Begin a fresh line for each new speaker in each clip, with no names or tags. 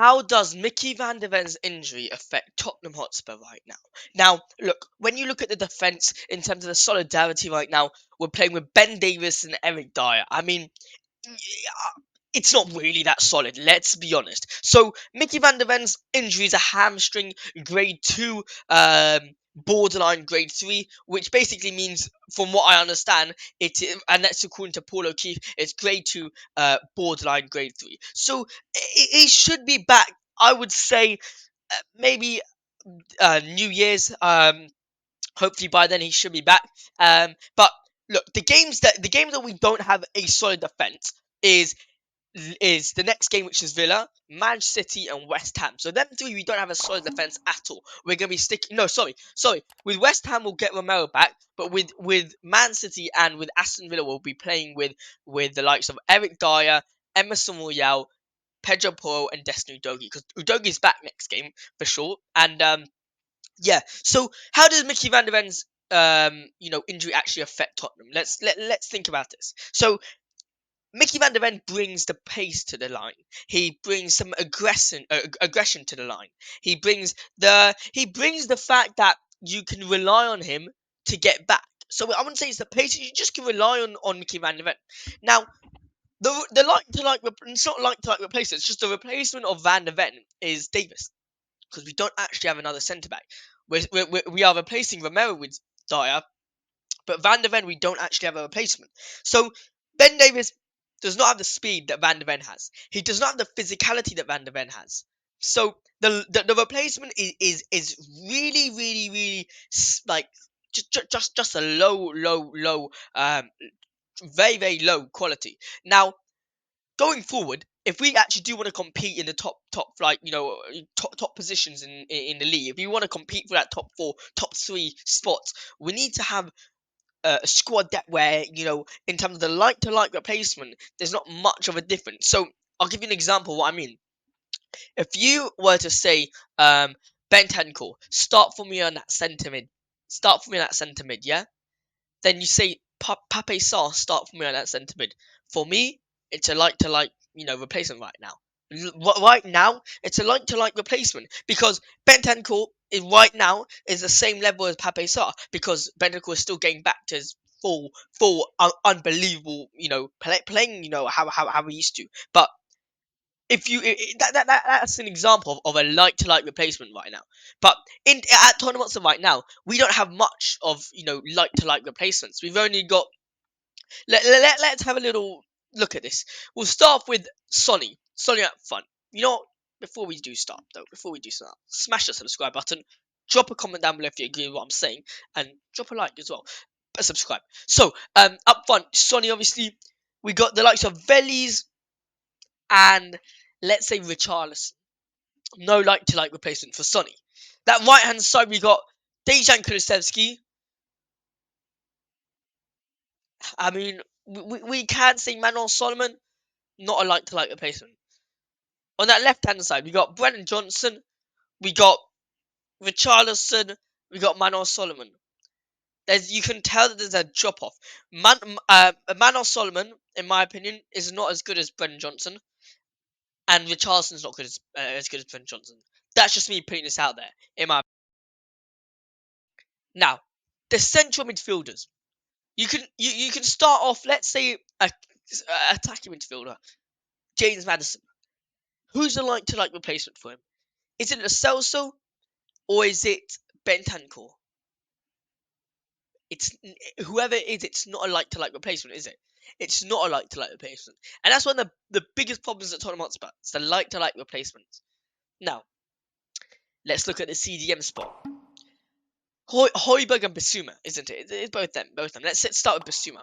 How does Micky van der Ven's injury affect Tottenham Hotspur right now? Now, look, when you look at the defence in terms of the solidarity right now, we're playing with Ben Davies and Eric Dyer. I mean, yeah, it's not really that solid, let's be honest. So, Micky van der Ven's injury is a hamstring grade 2, borderline grade 3, which basically means, from what I understand, and that's according to Paul O'Keefe, it's grade 2, borderline grade 3. So, he should be back, I would say, maybe New Year's. Hopefully by then he should be back. But look, the games that we don't have a solid defense is the next game, which is Villa, Man City, and West Ham. So them three, we don't have a solid defense at all. We're gonna be sticking. No, sorry. With West Ham, we'll get Romero back, but with Man City and with Aston Villa, we'll be playing with the likes of Eric Dyer, Emerson Royale, Pedro Porro, and Destiny Udogie, because Udogie's back next game for sure. And yeah. So how does Micky van der Ven's injury actually affect Tottenham? Let's think about this. So Micky van der Ven brings the pace to the line. He brings some aggression to the line. He brings the fact that you can rely on him to get back. So I wouldn't say it's the pace. You just can rely on Micky van der Ven. Now the it's not like to like replacement. It's just the replacement of Van der Ven is Davis, because we don't actually have another centre back. We are replacing Romero with Dyer, but Van der Ven, we don't actually have a replacement. So Ben Davies does not have the speed that Van der Ven has. He does not have the physicality that Van der Ven has. So the replacement is really really really like just a low very very low quality. Now going forward, if we actually do want to compete in the top like top positions in the league, if we want to compete for that top 4, top 3 spots, we need to have a squad depth where, in terms of the like to like replacement, there's not much of a difference. So I'll give you an example of what I mean. If you were to say, Bentancur, start for me on that centre mid, yeah. Then you say Pape Sarr, start for me on that centre mid. For me, it's a like to like replacement right now. Right now, it's a like to like replacement, because Bentancur right now is the same level as Pape Sarr, because Bentancur is still getting back to his unbelievable playing how he used to. But if you that's an example of a like to like replacement right now. But at Tottenham Hotspur right now, we don't have much of like to like replacements. We've only got let's have a little look at this. We'll start off with Sonny. Sonny up front. You know what? Before we do start, smash the subscribe button. Drop a comment down below if you agree with what I'm saying, and drop a like as well. But subscribe. So, up front, Sonny, obviously, we got the likes of Velis and, let's say, Richarlison. No like to like replacement for Sonny. That right hand side, we got Dejan Kulusevski. I mean, we can say Manuel Solomon, not a like to like replacement. On that left hand side, we got Brennan Johnson, we got Richarlison, we got Manuel Solomon. You can tell that there's a drop off. Manuel Solomon, in my opinion, is not as good as Brennan Johnson, and Richarlison's not as good as Brennan Johnson. That's just me putting this out there. Now, the central midfielders. You can start off. Let's say a attacking midfielder, James Maddison. Who's the like to like replacement for him? Is it Lo Celso or is it Bentancur? It's whoever it is. It's not a like to like replacement, is it? It's not a like to like replacement, and that's one of the biggest problems at Tottenham Hotspur. It's the like to like replacements. Now, let's look at the CDM spot. Højbjerg and Basuma, isn't it? It's both them. Let's start with Basuma.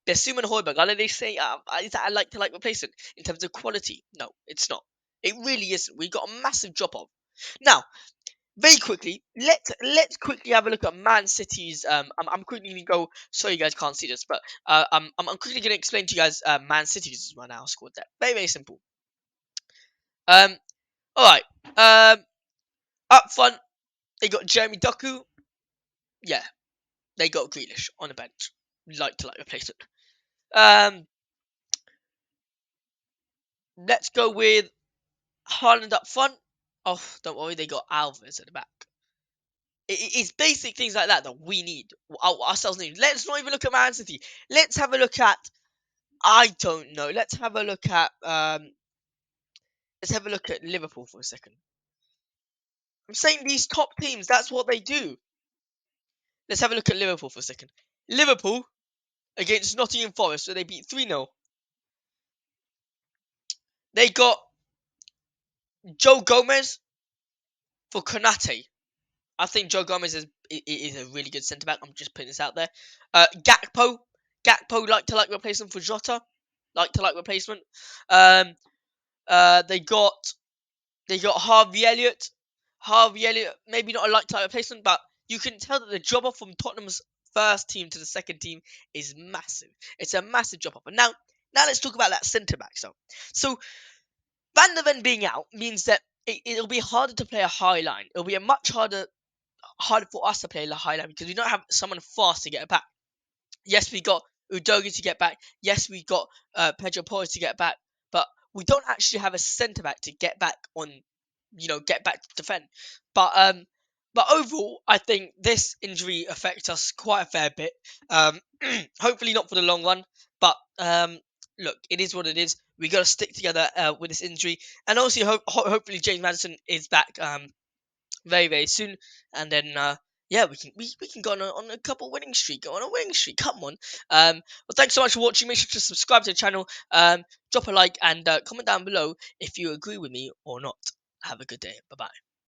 Basuma and Højbjerg, are they saying, is that a like to like replacement in terms of quality? No, it's not. It really isn't. We got a massive drop off. Now, very quickly, let's quickly have a look at Man City's. I'm quickly gonna go. Sorry, you guys can't see this, but I'm quickly gonna explain to you guys Man City's right now squad there. Very very simple. Um, all right. Up front, they got Jeremy Doku. Yeah, they got Grealish on the bench. Like to like replacement. Um, let's go with Haaland up front. Oh, don't worry, they got Alvarez at the back. It's basic things like that that we need. Ourselves need. Let's not even look at Man City. Let's have a look at. I don't know. Let's have a look at. Let's have a look at Liverpool for a second. I'm saying these top teams. That's what they do. Let's have a look at Liverpool for a second. Liverpool against Nottingham Forest, where they beat 3-0. They got Joe Gomez for Konate. I think Joe Gomez is a really good centre back. I'm just putting this out there. Gakpo like replacement for Jota, like replacement. Um, they got Harvey Elliott. Harvey Elliott, maybe not a like replacement, but you can tell that the drop off from Tottenham's first team to the second team is massive. It's a massive drop off. And now let's talk about that centre back. So Van der Ven being out means that it'll be harder to play a high line. It'll be a much harder for us to play the high line because we don't have someone fast to get back. Yes, we got Udogi to get back. Yes, we got Pedro Porro to get back. But we don't actually have a centre back to get back on, get back to defend. But overall, I think this injury affects us quite a fair bit. Hopefully not for the long run. But look, it is what it is. We got to stick together with this injury, and also hopefully James Madison is back very very soon, and then yeah, we can go on a couple winning streak, go on a winning streak. Come on. Well, thanks so much for watching. Make sure to subscribe to the channel, drop a like, and comment down below if you agree with me or not. Have a good day. Bye bye.